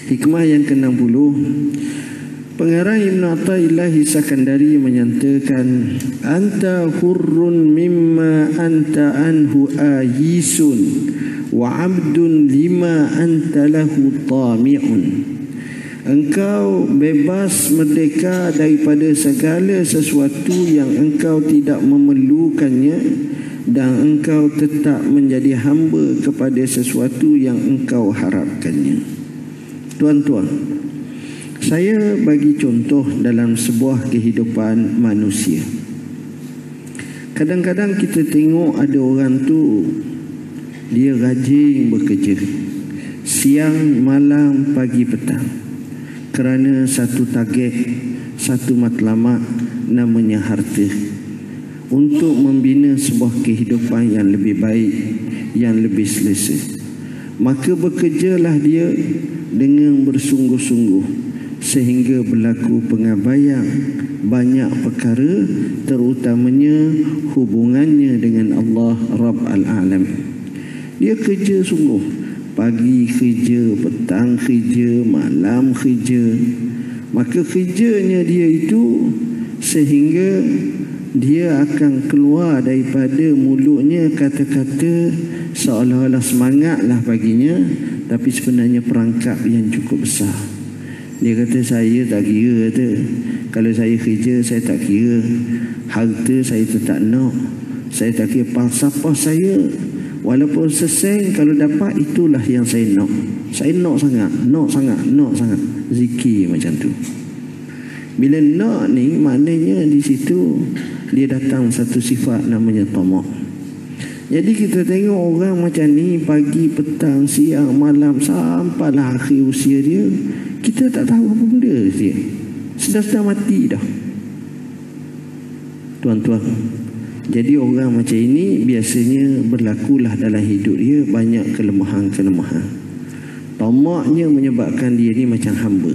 Hikmah yang ke-60. Pengarang Ibn Athaillah Sakandari menyatakan, anta hurrun mimma anta anhu ayisun wa abdun lima anta lahu tami'un. Engkau bebas merdeka daripada segala sesuatu yang engkau tidak memerlukannya, dan engkau tetap menjadi hamba kepada sesuatu yang engkau harapkannya. Tuan-tuan, saya bagi contoh dalam sebuah kehidupan manusia. Kadang-kadang kita tengok ada orang tu, dia rajin bekerja siang, malam, pagi, petang, kerana satu target, satu matlamat, namanya harta, untuk membina sebuah kehidupan yang lebih baik, yang lebih selesa. Maka bekerjalah dia dengan bersungguh-sungguh sehingga berlaku pengabaian banyak perkara, terutamanya hubungannya dengan Allah Rabb al-Alam. Dia kerja sungguh, pagi kerja, petang kerja, malam kerja. Maka kerjanya dia itu sehingga dia akan keluar daripada mulutnya kata-kata seolah-olah semangatlah baginya, tapi sebenarnya perangkap yang cukup besar. Dia kata, saya tak kira, kata, kalau saya kerja saya tak kira, harta saya tak nak, saya tak kira falsafah saya, walaupun sesen kalau dapat itulah yang saya nak. Saya nak sangat zikir macam tu. Bila nak ni, maknanya di situ dia datang satu sifat namanya tamak. Jadi kita tengok orang macam ni, pagi, petang, siang, malam, sampailah akhir usia dia, kita tak tahu apa benda dia. Sudah mati dah. Tuan-tuan, jadi orang macam ini biasanya berlakulah dalam hidup dia banyak kelemahan-kelemahan. Tamaknya menyebabkan dia ni macam hamba.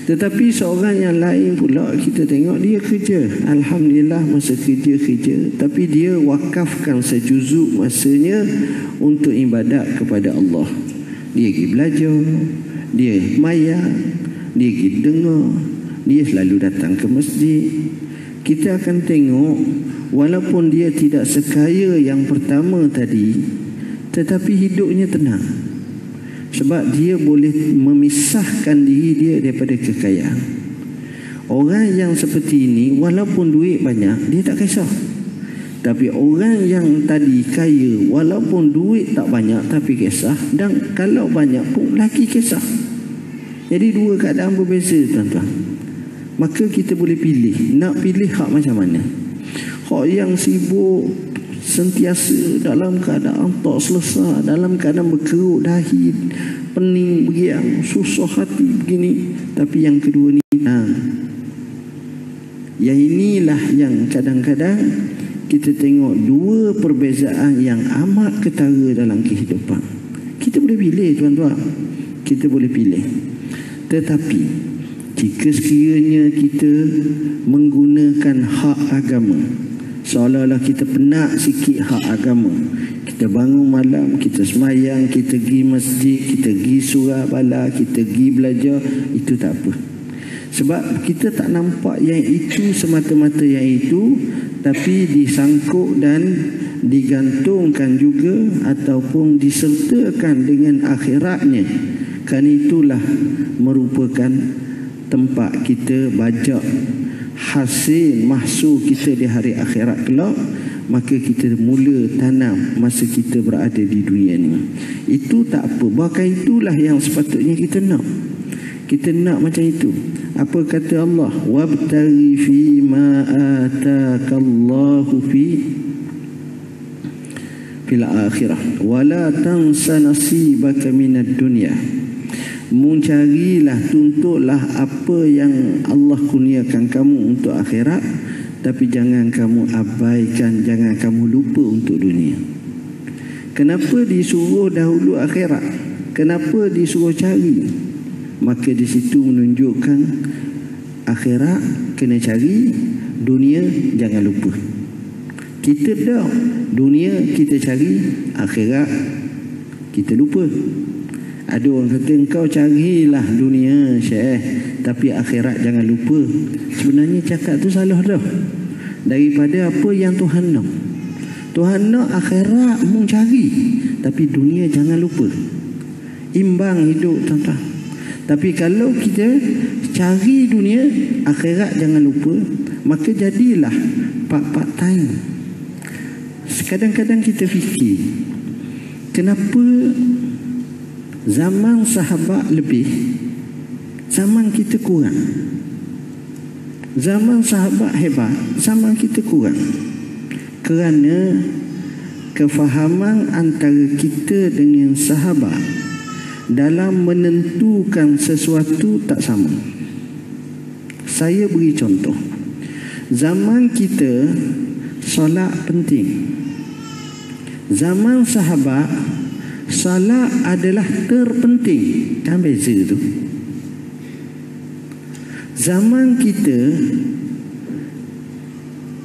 Tetapi seorang yang lain pula, kita tengok dia kerja, alhamdulillah masa kerja, tapi dia wakafkan sejuzuk masanya untuk ibadat kepada Allah. Dia pergi belajar, dia maya, dia pergi dengar, dia selalu datang ke masjid. Kita akan tengok walaupun dia tidak sekaya yang pertama tadi, tetapi hidupnya tenang. Sebab dia boleh memisahkan diri dia daripada kekayaan. Orang yang seperti ini, walaupun duit banyak, dia tak kisah. Tapi orang yang tadi kaya, walaupun duit tak banyak tapi kisah, dan kalau banyak pun lagi kisah. Jadi dua keadaan berbeza, tuan-tuan. Maka kita boleh pilih, nak pilih hak macam mana. Hak yang sibuk sentiasa dalam keadaan tak selesai, dalam keadaan berkerut dahi, pening begiang, susah hati begini. Tapi yang kedua ni, yang inilah yang kadang-kadang kita tengok dua perbezaan yang amat ketara dalam kehidupan. Kita boleh pilih, tuan-tuan, kita boleh pilih. Tetapi jika sekiranya kita menggunakan hak agama, seolah-olah kita penat sikit hak agama, kita bangun malam, kita semayang, kita pergi masjid, kita pergi surah bala, kita pergi belajar, itu tak apa. Sebab kita tak nampak yang itu semata-mata yang itu, tapi disangkut dan digantungkan juga ataupun disertakan dengan akhiratnya. Kerana itulah merupakan tempat kita bajak hasil mahsul kita di hari akhirat kelak. Maka kita mula tanam masa kita berada di dunia ni. Itu tak apa, bahkan itulah yang sepatutnya kita nak. Kita nak macam itu. Apa kata Allah? Wabtaghi fi ma atakallahu fil akhirah wala tansa nasibaka minad dunya. Mencarilah, tuntutlah apa yang Allah kurniakan kamu untuk akhirat, tapi jangan kamu abaikan, jangan kamu lupa untuk dunia. Kenapa disuruh dahulu akhirat? Kenapa disuruh cari? Maka di situ menunjukkan akhirat kena cari, dunia jangan lupa. Kita dunia kita cari, akhirat kita lupa. Ada orang kata engkau carilah dunia Syekh, tapi akhirat jangan lupa. Sebenarnya cakap tu salah dah. Daripada apa yang Tuhan nak. Tuhan nak akhirat mu cari, tapi dunia jangan lupa. Imbang hidup tuan-tuan. Tapi kalau kita cari dunia, akhirat jangan lupa, maka jadilah part time. Kadang-kadang kita fikir, kenapa zaman sahabat lebih, zaman kita kurang. Zaman sahabat hebat, zaman kita kurang. Kerana kefahaman antara kita dengan sahabat dalam menentukan sesuatu tak sama. Saya beri contoh. Zaman kita solat penting. Zaman sahabat solat adalah terpenting. Kan beza tu. Zaman kita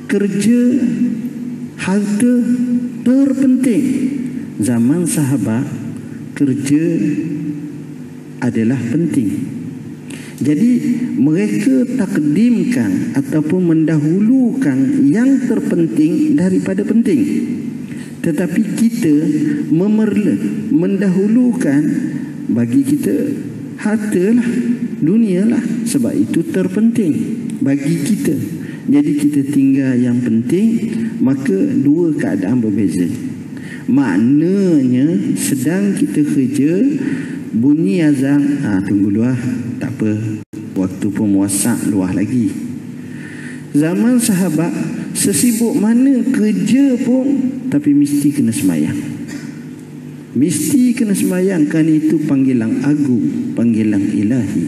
kerja, harta terpenting. Zaman sahabat kerja adalah penting. Jadi mereka takdimkan ataupun mendahulukan yang terpenting daripada penting. Tetapi kita mendahulukan, bagi kita harta lah, dunia lah, sebab itu terpenting bagi kita. Jadi kita tinggal yang penting, maka dua keadaan berbeza. Maknanya sedang kita kerja, bunyi azan, tunggu luar, tak apa, waktu pun WhatsApp luar lagi. Zaman sahabat sesibuk mana kerja pun, tapi mesti kena sembahyang. Mesti kena sembahyang, kerana itu panggilan agung, panggilan ilahi.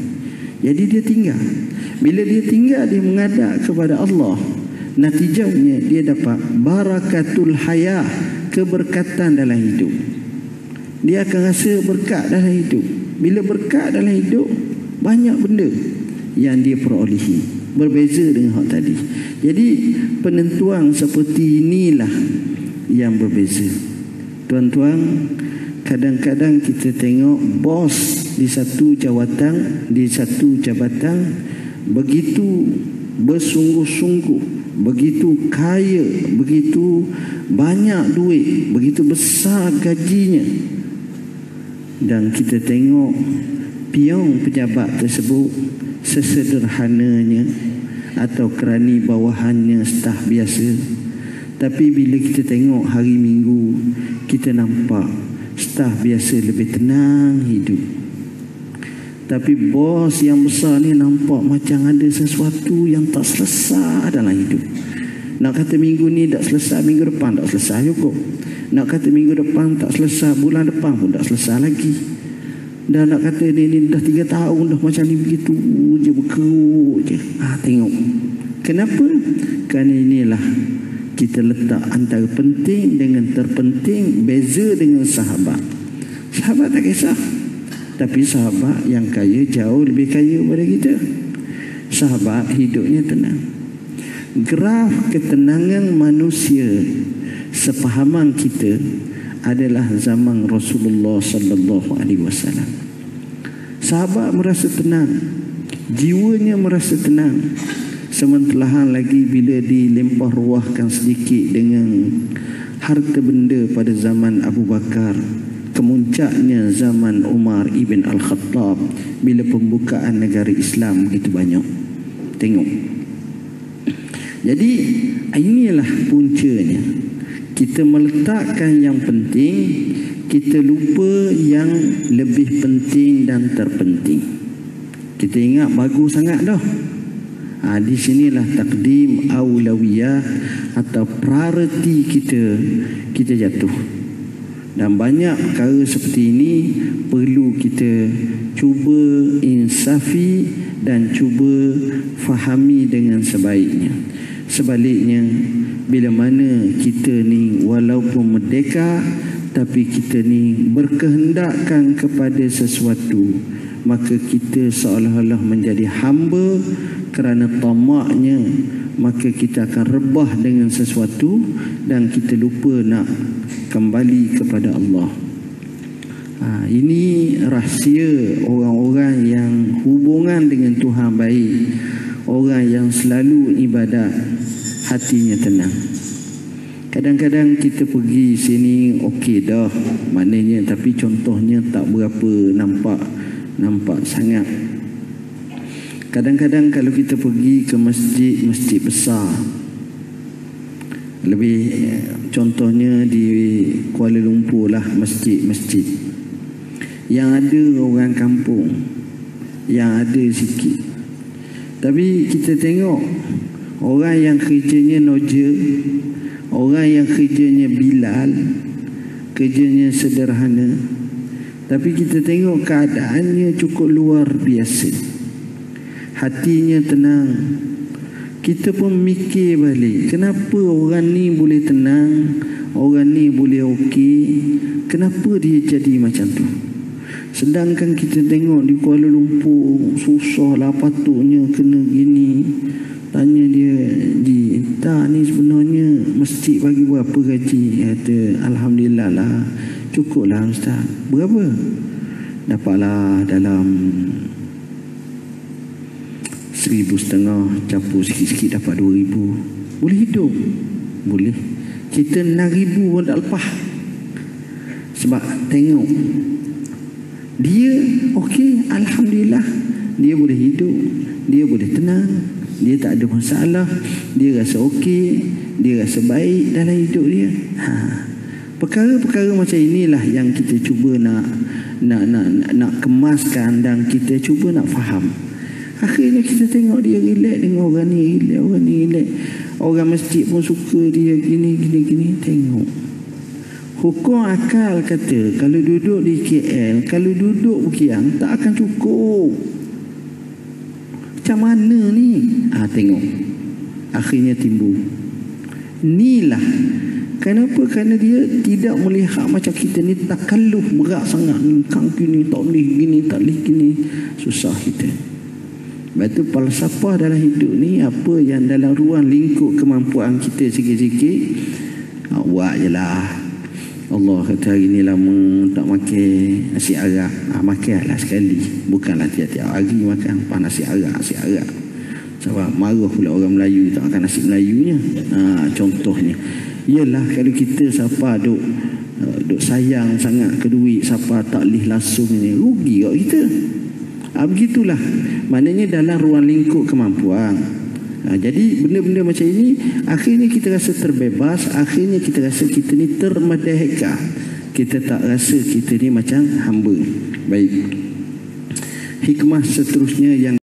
Jadi dia tinggal. Bila dia tinggal, dia menghadap kepada Allah. Natijahnya dia dapat barakatul hayah, keberkatan dalam hidup. Dia akan rasa berkat dalam hidup. Bila berkat dalam hidup, banyak benda yang dia perolehi, berbeza dengan hak tadi. Jadi penentuan seperti inilah yang berbeza. Tuan-tuan, kadang-kadang kita tengok bos di satu jawatan, di satu jabatan begitu bersungguh-sungguh, begitu kaya, begitu banyak duit, begitu besar gajinya. Dan kita tengok pion pejabat tersebut sesederhananya, atau kerani bawahannya staf biasa. Tapi bila kita tengok hari Minggu, kita nampak staf biasa lebih tenang hidup. Tapi bos yang besar ni nampak macam ada sesuatu yang tak selesai dalam hidup. Nak kata minggu ni tak selesai, minggu depan tak selesai juga. Nak kata minggu depan tak selesai, bulan depan pun tak selesai lagi. Dan nak kata ni dah 3 tahun dah macam ni, begitu je, berkerut je. Tengok. Kenapa? Kerana inilah kita letak antara penting dengan terpenting. Beza dengan sahabat. Sahabat tak kisah. Tapi sahabat yang kaya jauh lebih kaya daripada kita. Sahabat hidupnya tenang. Graf ketenangan manusia sepahaman kita adalah zaman Rasulullah sallallahu alaihi wasallam. Sahabat merasa tenang, jiwanya merasa tenang. Sementelahan lagi bila dilempah ruahkan sedikit dengan harta benda pada zaman Abu Bakar, kemuncaknya zaman Umar ibn Al-Khattab, bila pembukaan negara Islam begitu banyak. Tengok. Jadi inilah puncanya. Kita meletakkan yang penting, kita lupa yang lebih penting dan terpenting. Kita ingat bagus sangat dah. Di sinilah takdim aulawiyah atau priority kita jatuh. Dan banyak perkara seperti ini perlu kita cuba insafi dan cuba fahami dengan sebaiknya. Sebaliknya, bila mana kita ni walaupun merdeka, tapi kita ni berkehendakkan kepada sesuatu, maka kita seolah-olah menjadi hamba kerana tamaknya, maka kita akan rebah dengan sesuatu dan kita lupa nak kembali kepada Allah. Ini rahsia orang-orang yang hubungan dengan Tuhan baik, orang yang selalu ibadat, hatinya tenang. Kadang-kadang kita pergi sini okey dah maknanya, tapi contohnya tak berapa nampak sangat. Kadang-kadang kalau kita pergi ke masjid besar, lebih contohnya di Kuala Lumpur lah, masjid yang ada orang kampung, yang ada sikit. Tapi kita tengok orang yang kerjanya noja, orang yang kerjanya Bilal, kerjanya sederhana, tapi kita tengok keadaannya cukup luar biasa, hatinya tenang. Kita pun mikir balik, kenapa orang ni boleh tenang, orang ni boleh okey, kenapa dia jadi macam tu? Sedangkan kita tengok di Kuala Lumpur, susahlah patutnya kena gini. Tanya dia, tak ni sebenarnya masjid bagi berapa gaji? Kata, Alhamdulillah lah, cukup lah Ustaz. Berapa? Dapatlah dalam 1,500, campur sikit-sikit dapat 2,000. Boleh hidup? Boleh. Kita 6,000 pun tak lepas. Sebab tengok, dia okey, Alhamdulillah, dia boleh hidup, dia boleh tenang, dia tak ada masalah, dia rasa okey, dia rasa baik dalam hidup dia. Perkara-perkara macam inilah yang kita cuba nak kemaskan dan kita cuba nak faham. Akhirnya kita tengok dia relax dengan orang ni, orang ni relax. Orang masjid pun suka dia gini. Tengok. Hukum akal kata kalau duduk di KL, kalau duduk Bukiang tak akan cukup. Macam mana ni? Tengok. Akhirnya timbul. Inilah kenapa? Kerana dia tidak melihat macam kita ni takalluf berat sangat. Kang gini, tak boleh gini, tak boleh gini. Susah kita. Sebab tu falsafah dalam hidup ni, apa yang dalam ruang lingkup kemampuan kita sikit-sikit, buat je lah. Allah kata hari ni lama tak makan nasi arak, makanlah sekali, bukanlah tiap-tiap hari makan nasi arak. Sebab marah pula orang Melayu tak makan nasi Melayunya. Contohnya ialah kalau kita siapa duk sayang sangat ke duit, siapa tak lih langsung ni, rugi kat kita. Begitulah maknanya dalam ruang lingkup kemampuan. Jadi benda-benda macam ini akhirnya kita rasa terbebas, akhirnya kita rasa kita ni termerdeka, kita tak rasa kita ni macam hamba. Baik, hikmah seterusnya yang